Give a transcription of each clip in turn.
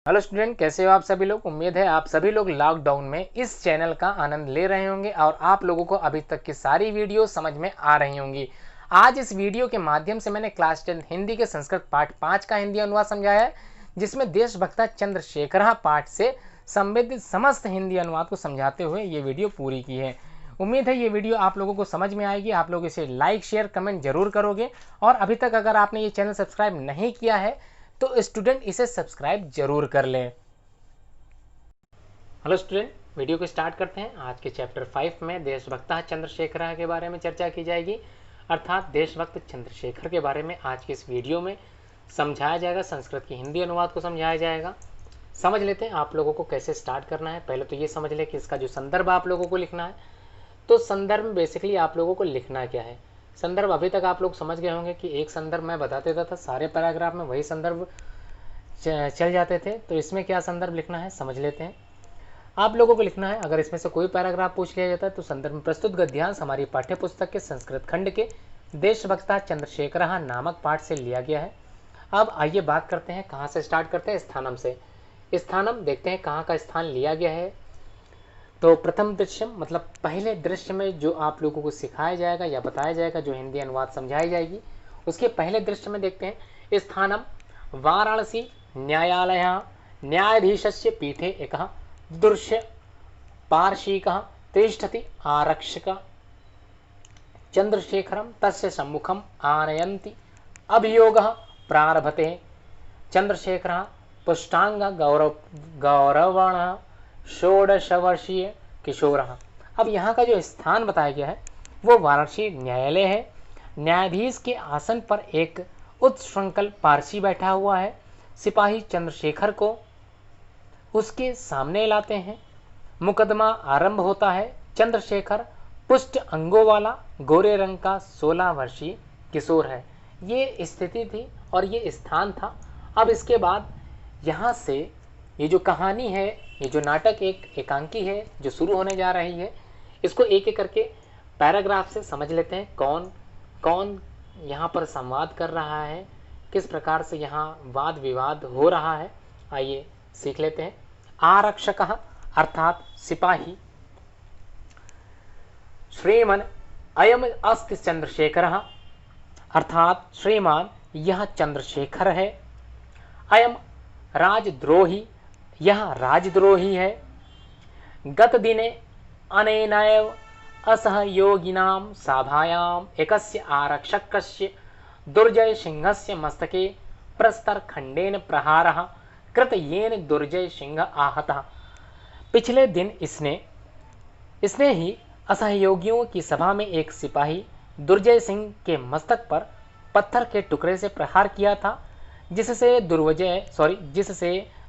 Hello student, कैसे हो आप सभी लोग। उम्मीद है आप सभी लोग लॉकडाउन में इस चैनल का आनंद ले रहे होंगे और आप लोगों को अभी तक की सारी वीडियो समझ में आ रही होंगी। आज इस वीडियो के माध्यम से मैंने क्लास 10 हिंदी के संस्कृत पाठ 5 का हिंदी अनुवाद समझाया है, जिसमें देशभक्ता चंद्रशेखर पाठ से संबंधित समस्त हिंदी अनुवाद को समझाते हुए ये वीडियो पूरी की है। उम्मीद है ये वीडियो आप लोगों को समझ में आएगी। आप लोग इसे लाइक शेयर कमेंट जरूर करोगे और अभी तक अगर आपने ये चैनल सब्सक्राइब नहीं किया है तो स्टूडेंट इसे सब्सक्राइब जरूर कर लें। हेलो स्टूडेंट, वीडियो को स्टार्ट करते हैं। आज के चैप्टर 5 में देशभक्ता चंद्रशेखर के बारे में चर्चा की जाएगी, अर्थात देशभक्त चंद्रशेखर के बारे में आज के इस वीडियो में समझाया जाएगा। संस्कृत की हिंदी अनुवाद को समझाया जाएगा। समझ लेते हैं आप लोगों को कैसे स्टार्ट करना है। पहले तो ये समझ लें कि इसका जो संदर्भ आप लोगों को लिखना है, तो संदर्भ में बेसिकली आप लोगों को लिखना क्या है। संदर्भ अभी तक आप लोग समझ गए होंगे कि एक संदर्भ मैं बता देता था, सारे पैराग्राफ में वही संदर्भ चल जाते थे। तो इसमें क्या संदर्भ लिखना है समझ लेते हैं। आप लोगों को लिखना है, अगर इसमें से कोई पैराग्राफ पूछ लिया जाता है तो संदर्भ में प्रस्तुत गद्यांश हमारी पाठ्य पुस्तक के संस्कृत खंड के देशभक्ता चंद्रशेखर नामक पाठ से लिया गया है। अब आइए बात करते हैं, कहाँ से स्टार्ट करते हैं। स्थानम से। स्थानम देखते हैं कहाँ का स्थान लिया गया है। तो प्रथम दृश्य मतलब पहले दृश्य में जो आप लोगों को सिखाया जाएगा या बताया जाएगा, जो हिंदी अनुवाद समझाई जाएगी, उसके पहले दृश्य में देखते हैं। स्थानम वाराणसी न्यायालय न्यायाधीशस्य पीठे एक दृश्य पार्षिक तिष्ठति आरक्षक चंद्रशेखरम तस्य सम्मुखम आनयन्ति अभियोग प्रारभते चंद्रशेखर पुष्टांग गौरवण 16 वर्षीय किशोर। अब यहाँ का जो स्थान बताया गया है वो वाराणसी न्यायालय है। न्यायाधीश के आसन पर एक उत्श्रृंखल पारसी बैठा हुआ है। सिपाही चंद्रशेखर को उसके सामने लाते हैं। मुकदमा आरंभ होता है। चंद्रशेखर पुष्ट अंगों वाला गोरे रंग का 16 वर्षीय किशोर है। ये स्थिति थी और ये स्थान था। अब इसके बाद यहाँ से ये जो कहानी है, ये जो नाटक एक एकांकी है जो शुरू होने जा रही है, इसको एक एक करके पैराग्राफ से समझ लेते हैं। कौन कौन यहाँ पर संवाद कर रहा है, किस प्रकार से यहाँ वाद विवाद हो रहा है, आइए सीख लेते हैं। आरक्षक अर्थात सिपाही। श्रीमन अयम अस्ति चंद्रशेखर अर्थात श्रीमान यह चंद्रशेखर है। अयम राजद्रोही यह राजद्रोही है। गत दिने अनेनैव असहयोगिनां सभायां एकस्य आरक्षकस्य दुर्जय सिंहस्य मस्तके प्रस्तरखंडेन प्रहारः कृत येन दुर्जय सिंह आहतः। पिछले दिन इसने ही असहयोगियों की सभा में एक सिपाही दुर्जय सिंह के मस्तक पर पत्थर के टुकड़े से प्रहार किया था, जिससे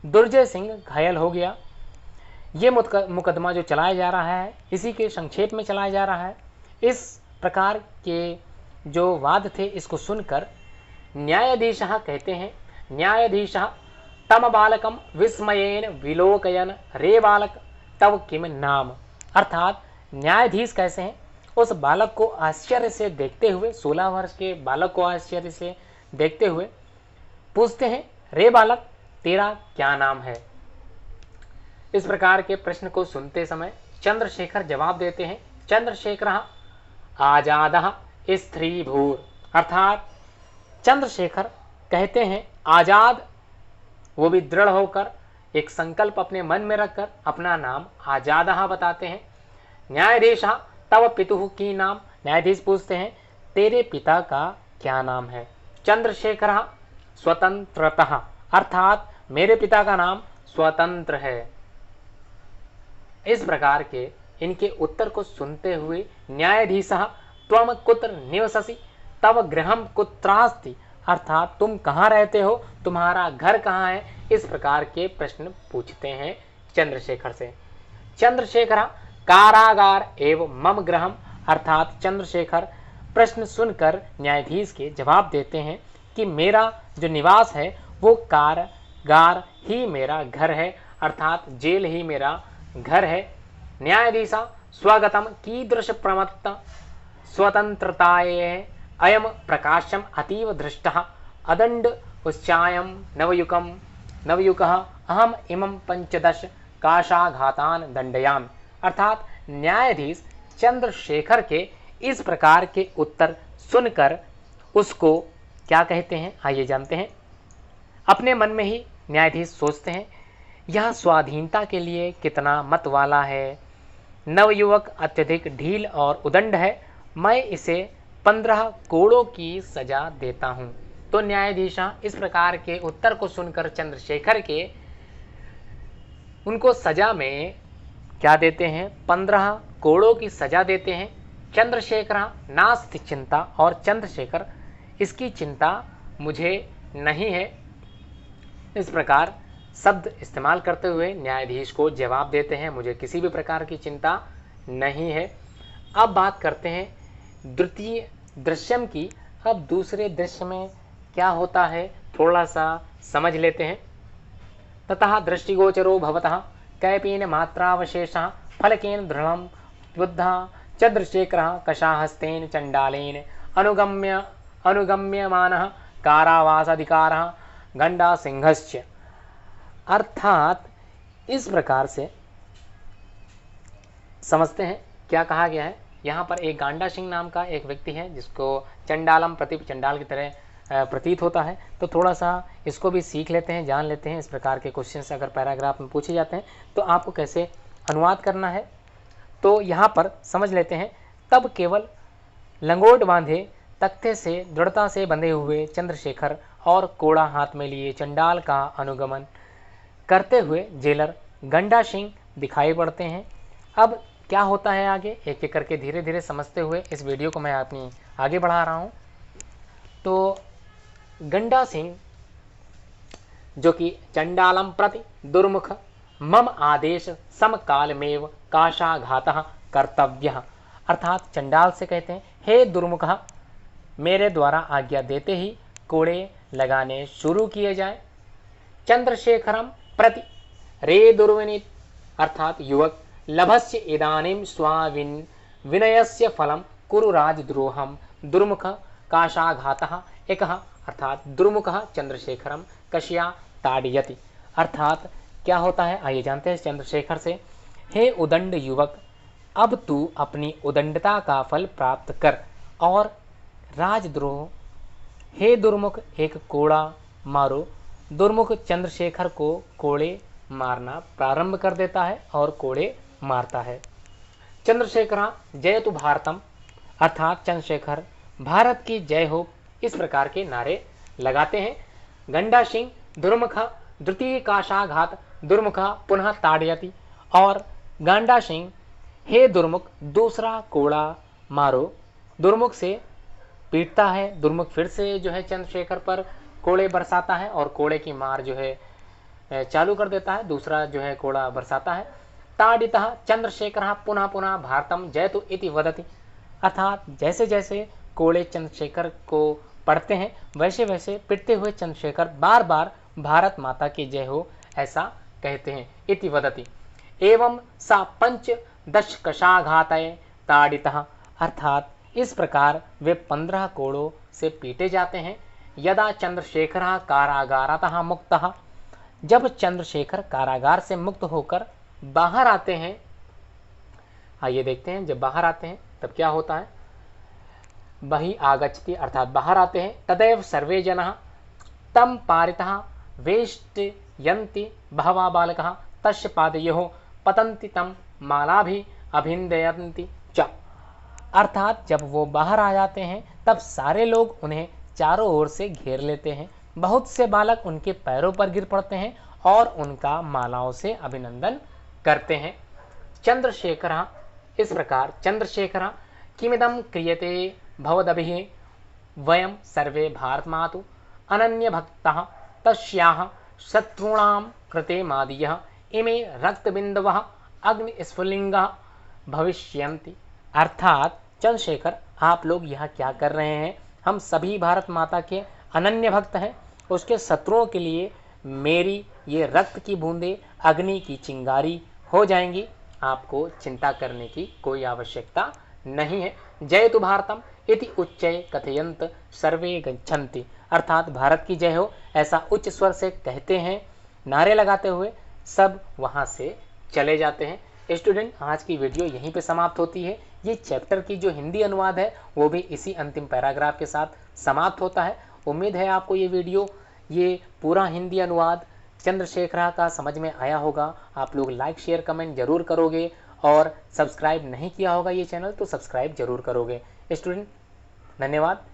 दुर्जय सिंह घायल हो गया। ये मुकदमा जो चलाया जा रहा है इसी के संक्षेप में चलाया जा रहा है। इस प्रकार के जो वाद थे इसको सुनकर न्यायाधीश कहते हैं, न्यायाधीश तम बालकम विस्मयेन विलोकयन रे बालक तव किम नाम। अर्थात न्यायाधीश कैसे हैं, उस बालक को आश्चर्य से देखते हुए, 16 वर्ष के बालक को आश्चर्य से देखते हुए पूछते हैं, रे बालक तेरा क्या नाम है। इस प्रकार के प्रश्न को सुनते समय चंद्रशेखर जवाब देते हैं, चंद्रशेखर आजाद स्त्रीभूर। अर्थात चंद्रशेखर कहते हैं आजाद, वो भी दृढ़ होकर एक संकल्प अपने मन में रखकर अपना नाम आजाद बताते हैं। न्यायाधीश तव पितुः की नाम। न्यायाधीश पूछते हैं तेरे पिता का क्या नाम है। चंद्रशेखर स्वतंत्रतः अर्थात मेरे पिता का नाम स्वतंत्र है। इस प्रकार के इनके उत्तर को सुनते हुए न्यायाधीश त्वम कुत्र निवससि तव गृहम कुत्रास्ति। अर्थात तुम कहाँ रहते हो, तुम्हारा घर कहाँ है, इस प्रकार के प्रश्न पूछते हैं चंद्रशेखर से। चंद्रशेखर कारागार एवं मम गृहम। अर्थात चंद्रशेखर प्रश्न सुनकर न्यायाधीश के जवाब देते हैं कि मेरा जो निवास है वो कारागार ही मेरा घर है, अर्थात जेल ही मेरा घर है। न्यायाधीश स्वगतम कीदृश प्रमत्त स्वतंत्रताये अयम प्रकाशम अतीव दृष्टः अदंड उच्चायम नवयुकम नवयुगः अहम इमं 15 काशाघातान दंडयामि। अर्थात न्यायाधीश चंद्रशेखर के इस प्रकार के उत्तर सुनकर उसको क्या कहते हैं, आइए जानते हैं। अपने मन में ही न्यायाधीश सोचते हैं, यह स्वाधीनता के लिए कितना मत वाला है। नवयुवक अत्यधिक ढील और उदंड है, मैं इसे 15 कोड़ों की सजा देता हूं। तो न्यायाधीश इस प्रकार के उत्तर को सुनकर चंद्रशेखर के उनको सजा में क्या देते हैं, 15 कोड़ों की सजा देते हैं। चंद्रशेखर नास्ति चिंता, और चंद्रशेखर इसकी चिंता मुझे नहीं है, इस प्रकार शब्द इस्तेमाल करते हुए न्यायाधीश को जवाब देते हैं, मुझे किसी भी प्रकार की चिंता नहीं है। अब बात करते हैं द्वितीय दृश्यम की। अब दूसरे दृश्य में क्या होता है थोड़ा सा समझ लेते हैं। ततः दृष्टिगोचरो भवतः कैपेन मात्रावशेषः फलकेन दृढ़ं बुद्धः चंद्रशेखरः कषाहस्तेन चंडालेन अनुगम्यमानः कारावासाधिकारः गंडा सिंहस्य। अर्थात इस प्रकार से समझते हैं क्या कहा गया है। यहाँ पर एक गांडा सिंह नाम का एक व्यक्ति है जिसको चंडालम प्रति चंडाल की तरह प्रतीत होता है। तो थोड़ा सा इसको भी सीख लेते हैं, जान लेते हैं। इस प्रकार के क्वेश्चन अगर पैराग्राफ में पूछे जाते हैं तो आपको कैसे अनुवाद करना है, तो यहाँ पर समझ लेते हैं। तब केवल लंगोट बांधे तख्ते से दृढ़ता से बंधे हुए चंद्रशेखर और कोड़ा हाथ में लिए चंडाल का अनुगमन करते हुए जेलर गंडा सिंह दिखाई पड़ते हैं। अब क्या होता है आगे, एक एक करके धीरे धीरे समझते हुए इस वीडियो को मैं अपनी आगे बढ़ा रहा हूँ। तो गंडा सिंह जो कि चंडालम प्रति दुर्मुख मम आदेश समकालमेव काशाघातः कर्तव्यः। अर्थात चंडाल से कहते हैं, हे दुर्मुख, मेरे द्वारा आज्ञा देते ही कोड़े लगाने शुरू किए जाए। चंद्रशेखरम प्रति रे दुर्विनीत, अर्थात युवक, लभस्य इदानीं स्वाविन विनयस्य फलम कुरु राजद्रोहम दुर्मुख काशाघातः एकः। अर्थात दुर्मुख चंद्रशेखरम कश्या ताड़यति। अर्थात क्या होता है आइए जानते हैं चंद्रशेखर से। हे उदंड युवक, अब तू अपनी उदंडता का फल प्राप्त कर और राजद्रोह। हे दुर्मुख, एक कोड़ा मारो। दुर्मुख चंद्रशेखर को कोड़े मारना प्रारंभ कर देता है और कोड़े मारता है। चंद्रशेखर जयतु भारतम, अर्थात चंद्रशेखर भारत की जय हो, इस प्रकार के नारे लगाते हैं। गंडा सिंह दुर्मुख द्वितीय काशाघात दुर्मुख पुनः ताड़यति, और गांडा सिंह हे दुर्मुख दूसरा कोड़ा मारो, दुर्मुख से पीटता है। दुर्मुख फिर से जो है चंद्रशेखर पर कोड़े बरसाता है और कोड़े की मार जो है चालू कर देता है, दूसरा जो है कोड़ा बरसाता है। ताड़ितः चंद्रशेखर पुनः पुनः भारतम जयतु इति वदति। अर्थात जैसे जैसे कोड़े चंद्रशेखर को पढ़ते हैं वैसे वैसे पिटते हुए चंद्रशेखर बार बार भारत माता की जय हो ऐसा कहते हैं। इति वदति एवं सा 15 कषाघातये ताड़ितः। अर्थात इस प्रकार वे 15 कोड़ों से पीटे जाते हैं। यदा चंद्रशेखर कारागारतः मुक्तः, जब चंद्रशेखर कारागार से मुक्त होकर बाहर आते हैं, आइए देखते हैं जब बाहर आते हैं तब क्या होता है। बहि आगच्छति, अर्थात बाहर आते हैं। तदैव सर्वे जनाः तम पारितः वेष्टयन्ति बहवः बालकाः तस्य पादयोः पतन्ति तम मालाभि अभिनन्दयन्ति च। अर्थात जब वो बाहर आ जाते हैं तब सारे लोग उन्हें चारों ओर से घेर लेते हैं। बहुत से बालक उनके पैरों पर गिर पड़ते हैं और उनका मालाओं से अभिनंदन करते हैं। चंद्रशेखर, इस प्रकार चंद्रशेखर किमिदं क्रियते भवदभिः वयं सर्वे भारतमातु अनन्य भक्तः तस्याः शत्रूणां कृते मादीयः इमे रक्तबिन्दवः अग्निस्फुलिंगः भविष्यन्ति। अर्थात चंद्रशेखर, आप लोग यहाँ क्या कर रहे हैं? हम सभी भारत माता के अनन्य भक्त हैं। उसके शत्रुओं के लिए मेरी ये रक्त की बूंदें अग्नि की चिंगारी हो जाएंगी। आपको चिंता करने की कोई आवश्यकता नहीं है। जयतु भारतम इति उच्चैः कथयन्त सर्वे गच्छन्ति। अर्थात भारत की जय हो ऐसा उच्च स्वर से कहते हैं नारे लगाते हुए सब वहाँ से चले जाते हैं। स्टूडेंट, आज की वीडियो यहीं पे समाप्त होती है। ये चैप्टर की जो हिंदी अनुवाद है वो भी इसी अंतिम पैराग्राफ के साथ समाप्त होता है। उम्मीद है आपको ये वीडियो, ये पूरा हिंदी अनुवाद चंद्रशेखरा का समझ में आया होगा। आप लोग लाइक शेयर कमेंट जरूर करोगे और सब्सक्राइब नहीं किया होगा ये चैनल तो सब्सक्राइब जरूर करोगे। स्टूडेंट, धन्यवाद।